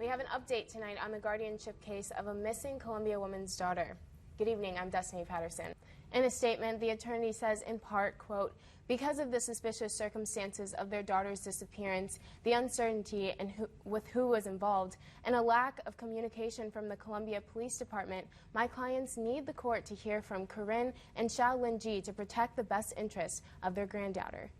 We have an update tonight on the guardianship case of a missing Columbia woman's daughter. Good evening, I'm Destiny Patterson. In a statement, the attorney says in part, quote, because of the suspicious circumstances of their daughter's disappearance, the uncertainty with who was involved, and a lack of communication from the Columbia Police Department, my clients need the court to hear from Corinne and Xiaolin Ji to protect the best interests of their granddaughter.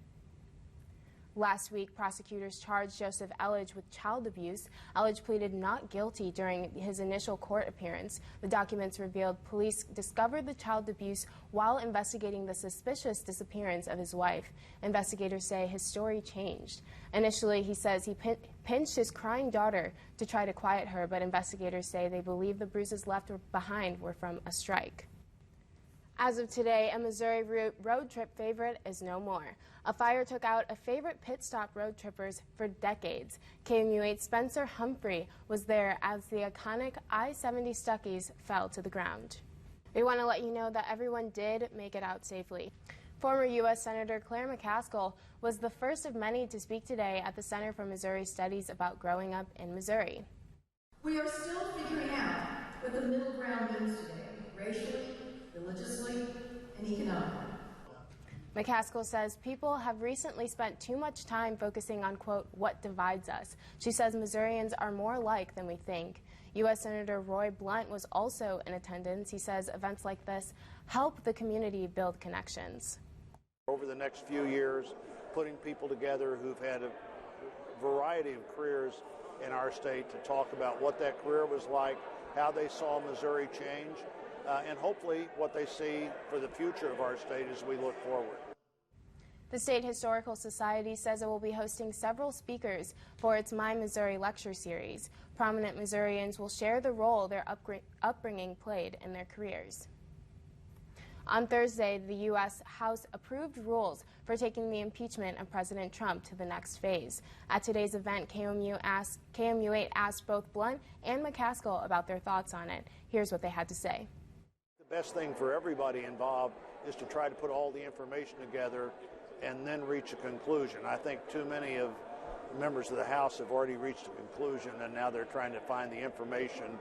Last week, prosecutors charged Joseph Elledge with child abuse. Elledge pleaded not guilty during his initial court appearance. The documents revealed police discovered the child abuse while investigating the suspicious disappearance of his wife. Investigators say his story changed. Initially, he says he pinched his crying daughter to try to quiet her, but investigators say they believe the bruises left behind were from a strike. As of today, a Missouri road trip favorite is no more. A fire took out a favorite pit stop road trippers for decades. KMUH Spencer Humphrey was there as the iconic I-70 Stuckey's fell to the ground. We want to let you know that everyone did make it out safely. Former U.S. Senator Claire McCaskill was the first of many to speak today at the Center for Missouri Studies about growing up in Missouri. We are still figuring out what the middle ground means today, racially, religiously, and economically. McCaskill says people have recently spent too much time focusing on, quote, what divides us. She says Missourians are more alike than we think. U.S. Senator Roy Blunt was also in attendance. He says events like this help the community build connections. Over the next few years, putting people together who've had a variety of careers in our state to talk about what that career was like, how they saw Missouri change, and hopefully what they see for the future of our state as we look forward. The State Historical Society says it will be hosting several speakers for its My Missouri lecture series. Prominent Missourians will share the role their upbringing played in their careers. On Thursday, the U.S. House approved rules for taking the impeachment of President Trump to the next phase. At today's event, KMUH asked both Blunt and McCaskill about their thoughts on it. Here's what they had to say. The best thing for everybody involved is to try to put all the information together and then reach a conclusion. I think too many of members of the House have already reached a conclusion, and now they're trying to find the information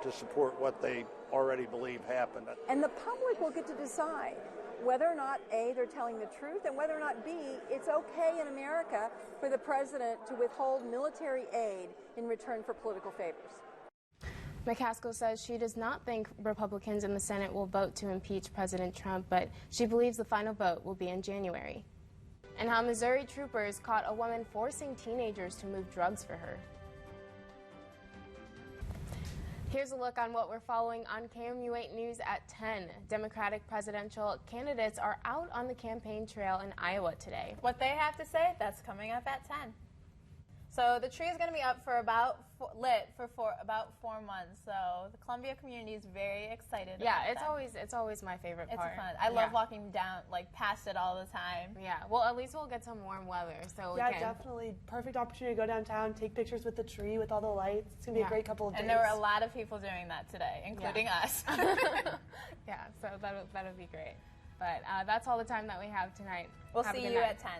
to support what they already believe happened. And the public will get to decide whether or not, A, they're telling the truth, and whether or not, B, it's okay in America for the president to withhold military aid in return for political favors. McCaskill says she does not think Republicans in the Senate will vote to impeach President Trump, but she believes the final vote will be in January. And how Missouri troopers caught a woman forcing teenagers to move drugs for her. Here's a look on what we're following on KMUH News at 10. Democratic presidential candidates are out on the campaign trail in Iowa today. What they have to say, that's coming up at 10. So the tree is going to be up for about about 4 months. So the Columbia community is very excited. Yeah, about it's always my favorite part. It's fun. I love walking down past it all the time. Yeah. Well, at least we'll get some warm weather, so yeah, definitely perfect opportunity to go downtown, take pictures with the tree, with all the lights. It's gonna be a great couple of days. And there were a lot of people doing that today, including us. Yeah. So that'll be great. But that's all the time that we have tonight. We'll see you at 10.